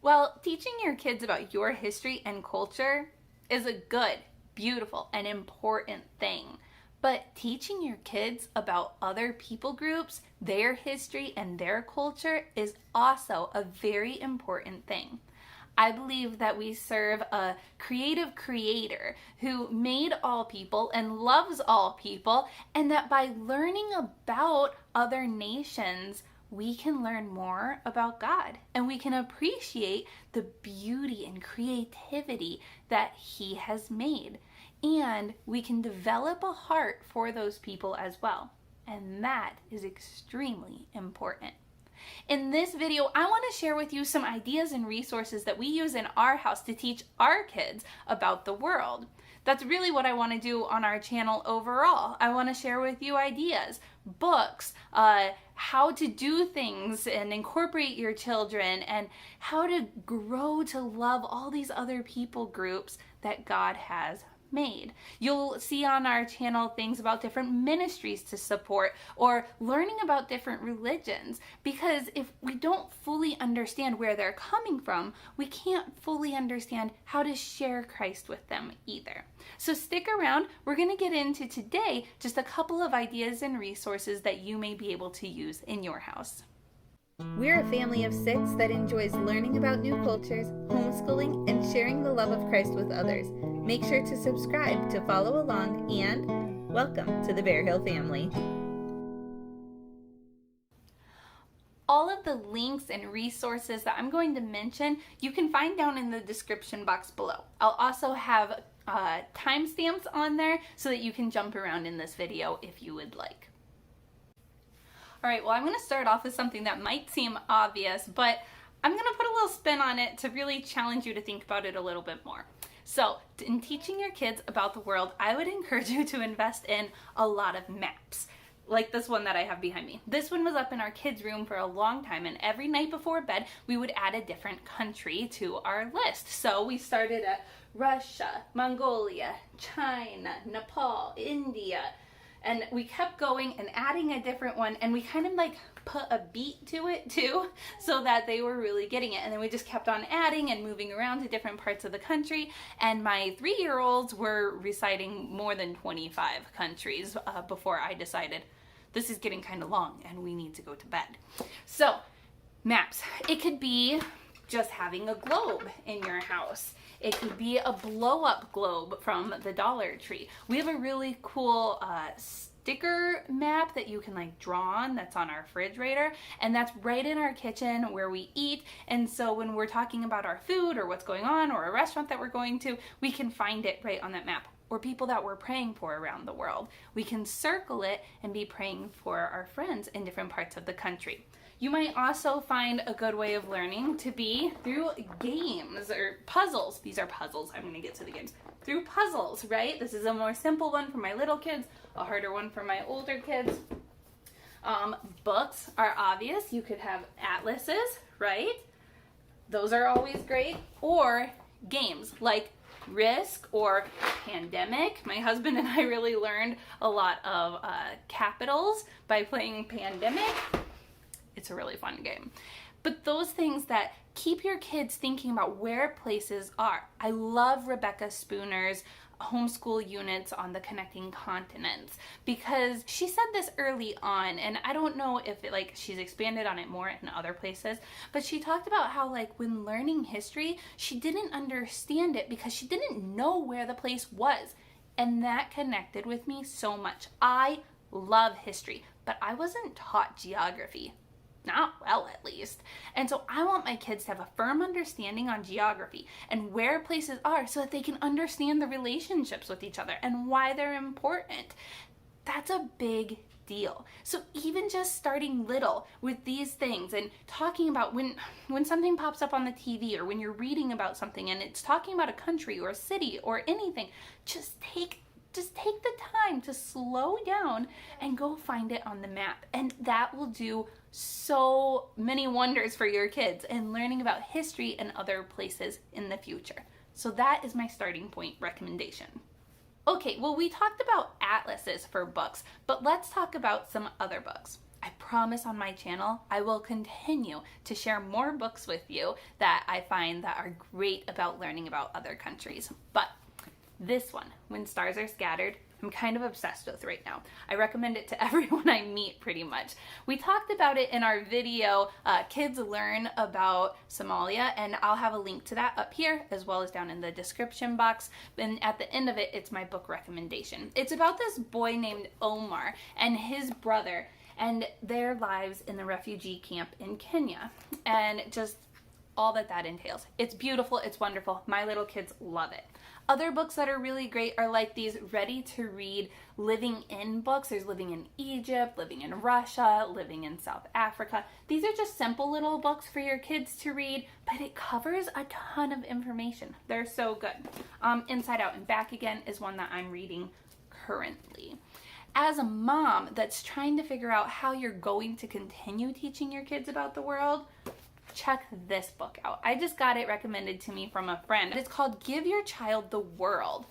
Well, teaching your kids about your history and culture is a good, beautiful, and important thing. But teaching your kids about other people groups, their history, and their culture is also a very important thing. I believe that we serve a creative creator who made all people and loves all people, and that by learning about other nations, we can learn more about God and we can appreciate the beauty and creativity that He has made. And we can develop a heart for those people as well. And that is extremely important. In this video, I want to share with you some ideas and resources that we use in our house to teach our kids about the world. That's really what I want to do on our channel overall. I want to share with you ideas, books, how to do things and incorporate your children, and how to grow to love all these other people groups that God has made. You'll see on our channel things about different ministries to support or learning about different religions, because if we don't fully understand where they're coming from, we can't fully understand how to share Christ with them either. So stick around. We're going to get into today just a couple of ideas and resources that you may be able to use in your house. We're a family of 6 that enjoys learning about new cultures, homeschooling, and sharing the love of Christ with others. Make sure to subscribe to follow along, and welcome to the Bear Hill family. All of the links and resources that I'm going to mention, you can find down in the description box below. I'll also have timestamps on there so that you can jump around in this video if you would like. All right, well, I'm going to start off with something that might seem obvious, but I'm going to put a little spin on it to really challenge you to think about it a little bit more. So, in teaching your kids about the world, I would encourage you to invest in a lot of maps, like this one that I have behind me. This one was up in our kids' room for a long time, and every night before bed, we would add a different country to our list. So we started at Russia, Mongolia, China, Nepal, India, and we kept going and adding a different one, and we kind of like put a beat to it too, so that they were really getting it. And then we just kept on adding and moving around to different parts of the country, and my 3-year-olds were reciting more than 25 countries before I decided this is getting kind of long and we need to go to bed. So maps, it could be just having a globe in your house. It could be a blow-up globe from the Dollar Tree. We have a really cool sticker map that you can like draw on that's on our refrigerator, and that's right in our kitchen where we eat. And so when we're talking about our food or what's going on or a restaurant that we're going to, we can find it right on that map. Or people that we're praying for around the world, we can circle it and be praying for our friends in different parts of the country. You might also find a good way of learning to be through games or puzzles. These are puzzles. I'm going to get to the games. Through puzzles, right? This is a more simple one for my little kids, a harder one for my older kids. Books are obvious. You could have atlases, right? Those are always great. Or games like Risk or Pandemic. My husband and I really learned a lot of capitals by playing Pandemic. It's a really fun game. But those things that keep your kids thinking about where places are. I love Rebecca Spooner's homeschool units on the connecting continents, because she said this early on, and I don't know if she's expanded on it more in other places, but she talked about how when learning history, she didn't understand it because she didn't know where the place was. And that connected with me so much. I love history, but I wasn't taught geography. Not well, at least. And so I want my kids to have a firm understanding on geography and where places are so that they can understand the relationships with each other and why they're important. That's a big deal. So even just starting little with these things and talking about when something pops up on the TV or when you're reading about something and it's talking about a country or a city or anything, just take the time to slow down and go find it on the map. And that will do so many wonders for your kids and learning about history and other places in the future. So that is my starting point recommendation. Okay, well, we talked about atlases for books, but let's talk about some other books. I promise on my channel, I will continue to share more books with you that I find that are great about learning about other countries. But this one, When Stars Are Scattered, I'm kind of obsessed with right now. I recommend it to everyone I meet pretty much. We talked about it in our video, Kids Learn About Somalia, and I'll have a link to that up here as well as down in the description box. And at the end of it, it's my book recommendation. It's about this boy named Omar and his brother and their lives in the refugee camp in Kenya, and just all that entails. It's beautiful, it's wonderful. My little kids love it. Other books that are really great are like these ready-to-read living in books. There's Living in Egypt, Living in Russia, Living in South Africa. These are just simple little books for your kids to read, but it covers a ton of information. They're so good. Inside Out and Back Again is one that I'm reading currently. As a mom that's trying to figure out how you're going to continue teaching your kids about the world, check this book out. I just got it recommended to me from a friend. It's called Give Your Child the World.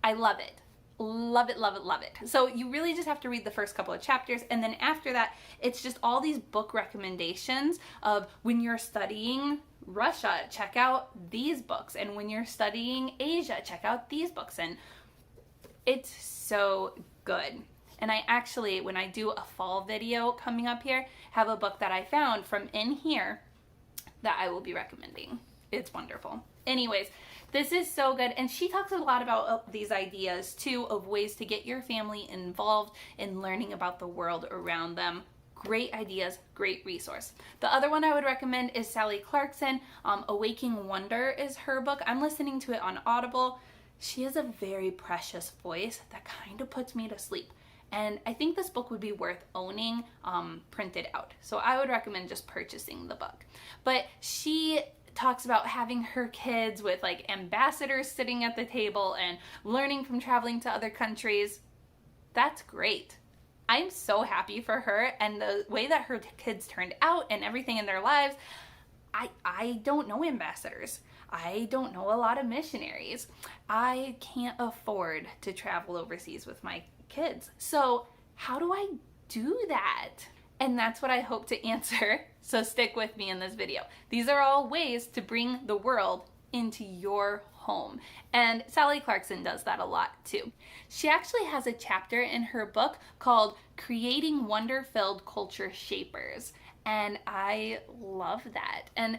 I love it. Love it, love it, love it. So you really just have to read the first couple of chapters, and then after that, it's just all these book recommendations of when you're studying Russia, check out these books, and when you're studying Asia, check out these books, and it's so good. And I actually, when I do a fall video coming up here, have a book that I found from in here that I will be recommending. It's wonderful. Anyways, this is so good. And she talks a lot about these ideas too of ways to get your family involved in learning about the world around them. Great ideas, great resource. The other one I would recommend is Sally Clarkson. Awaking Wonder is her book. I'm listening to it on Audible. She has a very precious voice that kind of puts me to sleep. And I think this book would be worth owning printed out. So I would recommend just purchasing the book. But she talks about having her kids with like ambassadors sitting at the table and learning from traveling to other countries. That's great. I'm so happy for her and the way that her kids turned out and everything in their lives. I don't know ambassadors. I don't know a lot of missionaries. I can't afford to travel overseas with my kids. So how do I do that? And that's what I hope to answer. So stick with me in this video. These are all ways to bring the world into your home. And Sally Clarkson does that a lot too. She actually has a chapter in her book called Creating Wonder-Filled Culture Shapers. And I love that. And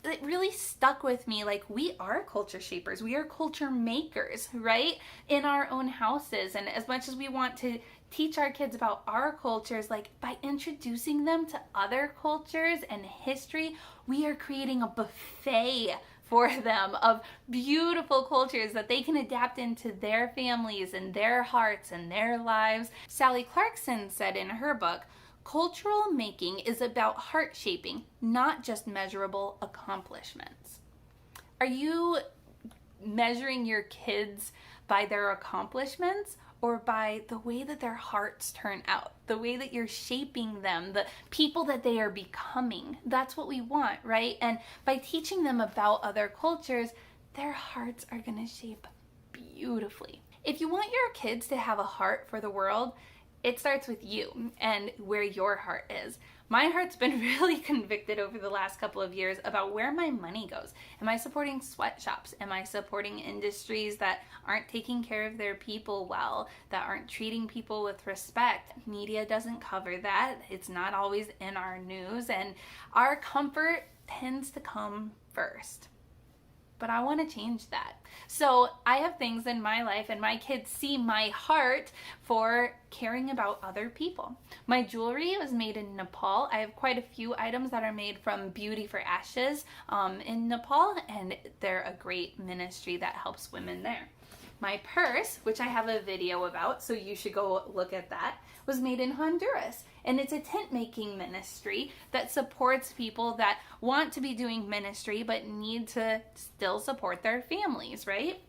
it really stuck with me. Like, we are culture shapers. We are culture makers, right? In our own houses. And as much as we want to teach our kids about our cultures, like by introducing them to other cultures and history, we are creating a buffet for them of beautiful cultures that they can adapt into their families and their hearts and their lives. Sally Clarkson said in her book, cultural making is about heart shaping, not just measurable accomplishments. Are you measuring your kids by their accomplishments or by the way that their hearts turn out, the way that you're shaping them, the people that they are becoming? That's what we want, right? And by teaching them about other cultures, their hearts are going to shape beautifully. If you want your kids to have a heart for the world, it starts with you and where your heart is. My heart's been really convicted over the last couple of years about where my money goes. Am I supporting sweatshops? Am I supporting industries that aren't taking care of their people well, that aren't treating people with respect? Media doesn't cover that. It's not always in our news, and our comfort tends to come first. But I want to change that. So I have things in my life, and my kids see my heart for caring about other people. My jewelry was made in Nepal. I have quite a few items that are made from Beauty for Ashes in Nepal, and they're a great ministry that helps women there. My purse, which I have a video about, so you should go look at that, was made in Honduras. And it's a tent making ministry that supports people that want to be doing ministry but need to still support their families, right?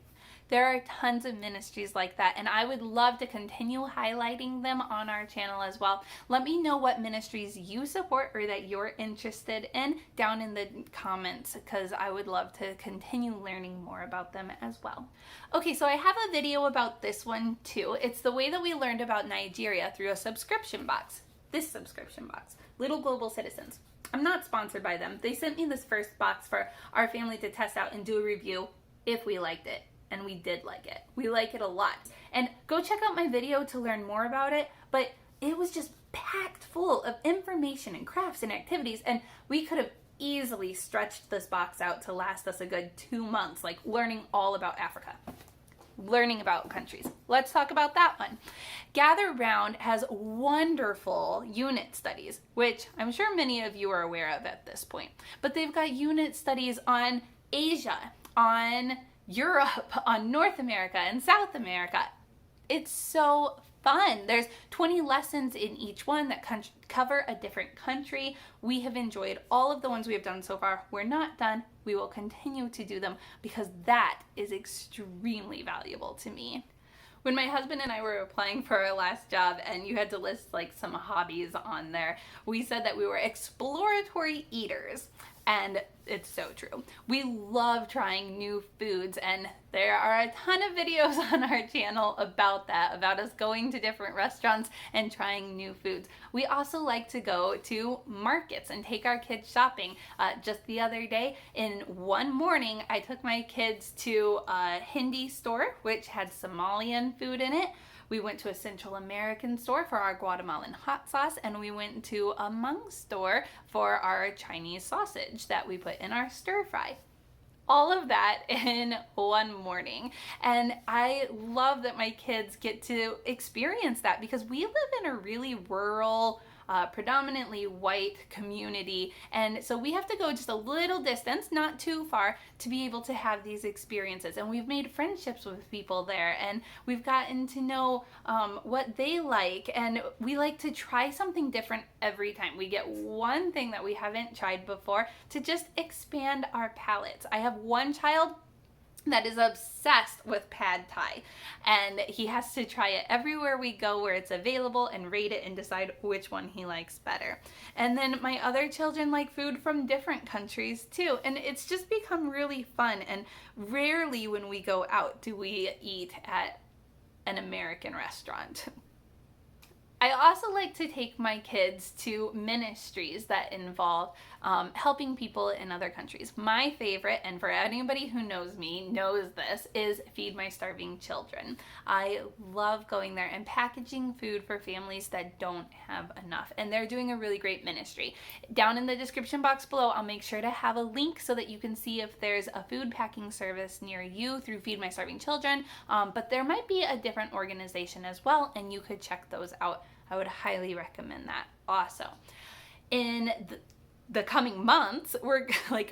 There are tons of ministries like that, and I would love to continue highlighting them on our channel as well. Let me know what ministries you support or that you're interested in down in the comments, because I would love to continue learning more about them as well. Okay, so I have a video about this one too. It's the way that we learned about Nigeria through a subscription box. this subscription box, Little Global Citizens. I'm not sponsored by them. They sent me this first box for our family to test out and do a review if we liked it. And we did like it. We like it a lot. And go check out my video to learn more about it. But it was just packed full of information and crafts and activities. And we could have easily stretched this box out to last us a good 2 months, like learning all about Africa. Learning about countries. Let's talk about that one. Gather Round has wonderful unit studies, which I'm sure many of you are aware of at this point. But they've got unit studies on Asia, on Europe, on North America, and South America. It's so fun. There's 20 lessons in each one that cover a different country. We have enjoyed all of the ones we have done so far. We're not done. We will continue to do them because that is extremely valuable to me. When my husband and I were applying for our last job and you had to list like some hobbies on there, we said that we were exploratory eaters. And it's so true. We love trying new foods, and there are a ton of videos on our channel about that, about us going to different restaurants and trying new foods. We also like to go to markets and take our kids shopping. Just the other day, in one morning, I took my kids to a Hindi store, which had Somalian food in it. We went to a Central American store for our Guatemalan hot sauce, and we went to a Hmong store for our Chinese sausage that we put in our stir fry. All of that in one morning. And I love that my kids get to experience that because we live in a really rural, predominantly white community, and so we have to go just a little distance, not too far, to be able to have these experiences. And we've made friendships with people there, and we've gotten to know what they like, and we like to try something different every time. We get one thing that we haven't tried before to just expand our palates. I have one child that is obsessed with pad thai, and he has to try it everywhere we go where it's available and rate it and decide which one he likes better. And then my other children like food from different countries too, and it's just become really fun. And rarely when we go out do we eat at an American restaurant. I also like to take my kids to ministries that involve helping people in other countries. My favorite, and for anybody who knows me knows this, is Feed My Starving Children. I love going there and packaging food for families that don't have enough, and they're doing a really great ministry. Down in the description box below, I'll make sure to have a link so that you can see if there's a food packing service near you through Feed My Starving Children, but there might be a different organization as well, and you could check those out. I would highly recommend that also. In the coming months, we're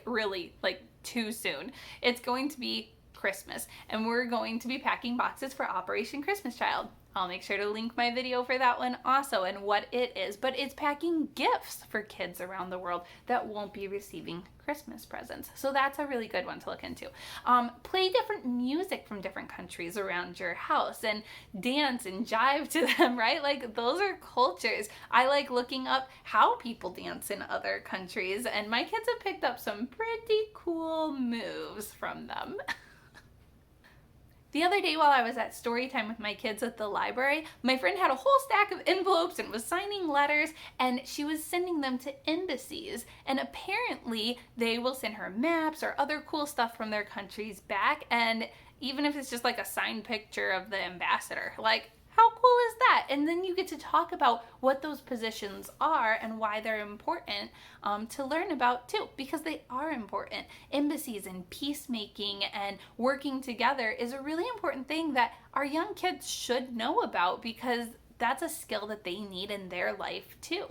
really too soon. It's going to be Christmas, and we're going to be packing boxes for Operation Christmas Child. I'll make sure to link my video for that one also and what it is, but it's packing gifts for kids around the world that won't be receiving Christmas presents. So that's a really good one to look into. Play different music from different countries around your house and dance and jive to them, right? Like, those are cultures. I like looking up how people dance in other countries, and my kids have picked up some pretty cool moves from them. The other day while I was at story time with my kids at the library, my friend had a whole stack of envelopes and was signing letters, and she was sending them to embassies. And apparently they will send her maps or other cool stuff from their countries back, and even if it's just like a signed picture of the ambassador, like, how cool is that? And then you get to talk about what those positions are and why they're important to learn about too, because they are important. Embassies and peacemaking and working together is a really important thing that our young kids should know about, because that's a skill that they need in their life too.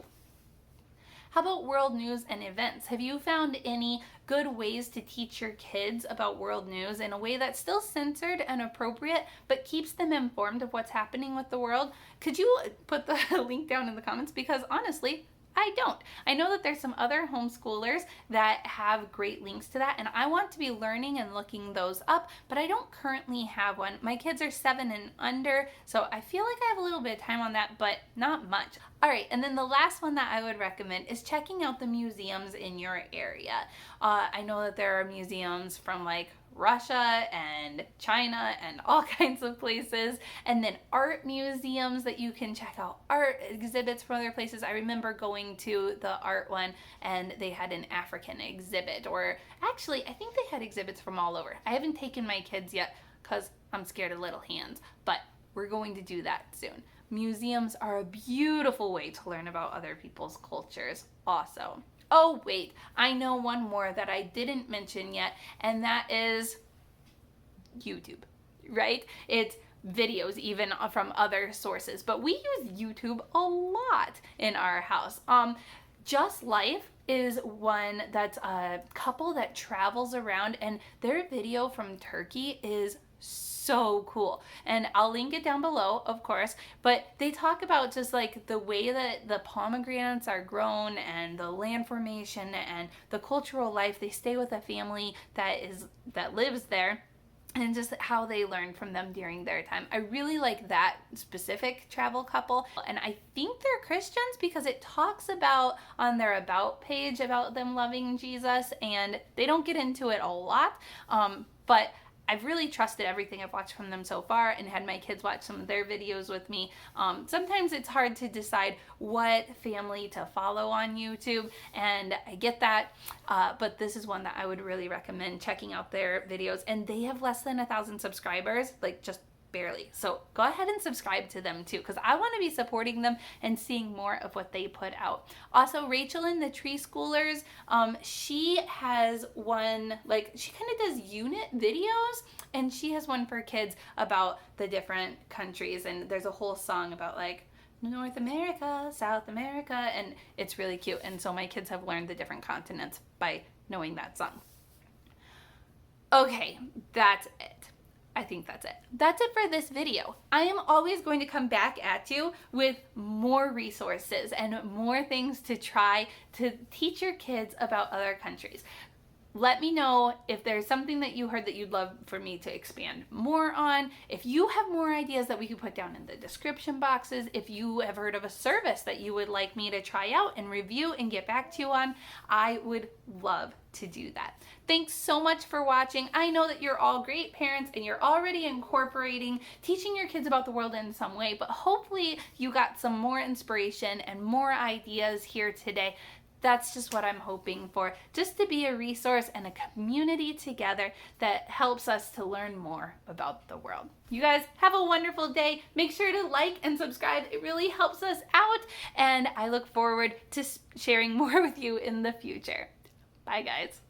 How about world news and events? Have you found any good ways to teach your kids about world news in a way that's still censored and appropriate, but keeps them informed of what's happening with the world? Could you put the link down in the comments? Because honestly, I don't. I know that there's some other homeschoolers that have great links to that, and I want to be learning and looking those up, but I don't currently have one. My kids are 7 and under, so I feel like I have a little bit of time on that, but not much. All right, and then the last one that I would recommend is checking out the museums in your area. I know that there are museums from like Russia and China and all kinds of places. And then art museums that you can check out art exhibits from other places. I remember going to the art one and they had an African exhibit, or actually I think they had exhibits from all over. I haven't taken my kids yet because I'm scared of little hands, but we're going to do that soon. Museums are a beautiful way to learn about other people's cultures also. Oh wait, I know one more that I didn't mention yet, and that is YouTube, right? It's videos even from other sources, but we use YouTube a lot in our house. Just Life is one that's a couple that travels around, and their video from Turkey is so cool, and I'll link it down below, of course. But they talk about just like the way that the pomegranates are grown and the land formation and the cultural life. They stay with a family that lives there, and just how they learn from them during their time. I really like that specific travel couple, and I think they're Christians because it talks about on their about page about them loving Jesus, and they don't get into it a lot, but I've really trusted everything I've watched from them so far and had my kids watch some of their videos with me. Sometimes it's hard to decide what family to follow on YouTube, and I get that, but this is one that I would really recommend checking out their videos. And they have less than 1,000 subscribers, like just barely. So go ahead and subscribe to them too, because I want to be supporting them and seeing more of what they put out. Also, Rachel and the Tree Schoolers, she has one, like she kind of does unit videos, and she has one for kids about the different countries, and there's a whole song about like North America, South America, and it's really cute. And so my kids have learned the different continents by knowing that song. Okay, that's it. I think that's it. That's it for this video. I am always going to come back at you with more resources and more things to try to teach your kids about other countries. Let me know if there's something that you heard that you'd love for me to expand more on. If you have more ideas that we could put down in the description boxes, if you have heard of a service that you would like me to try out and review and get back to you on, I would love to do that. Thanks so much for watching. I know that you're all great parents and you're already incorporating teaching your kids about the world in some way, but hopefully you got some more inspiration and more ideas here today. That's just what I'm hoping for, just to be a resource and a community together that helps us to learn more about the world. You guys have a wonderful day. Make sure to like and subscribe. It really helps us out, and I look forward to sharing more with you in the future. Bye, guys.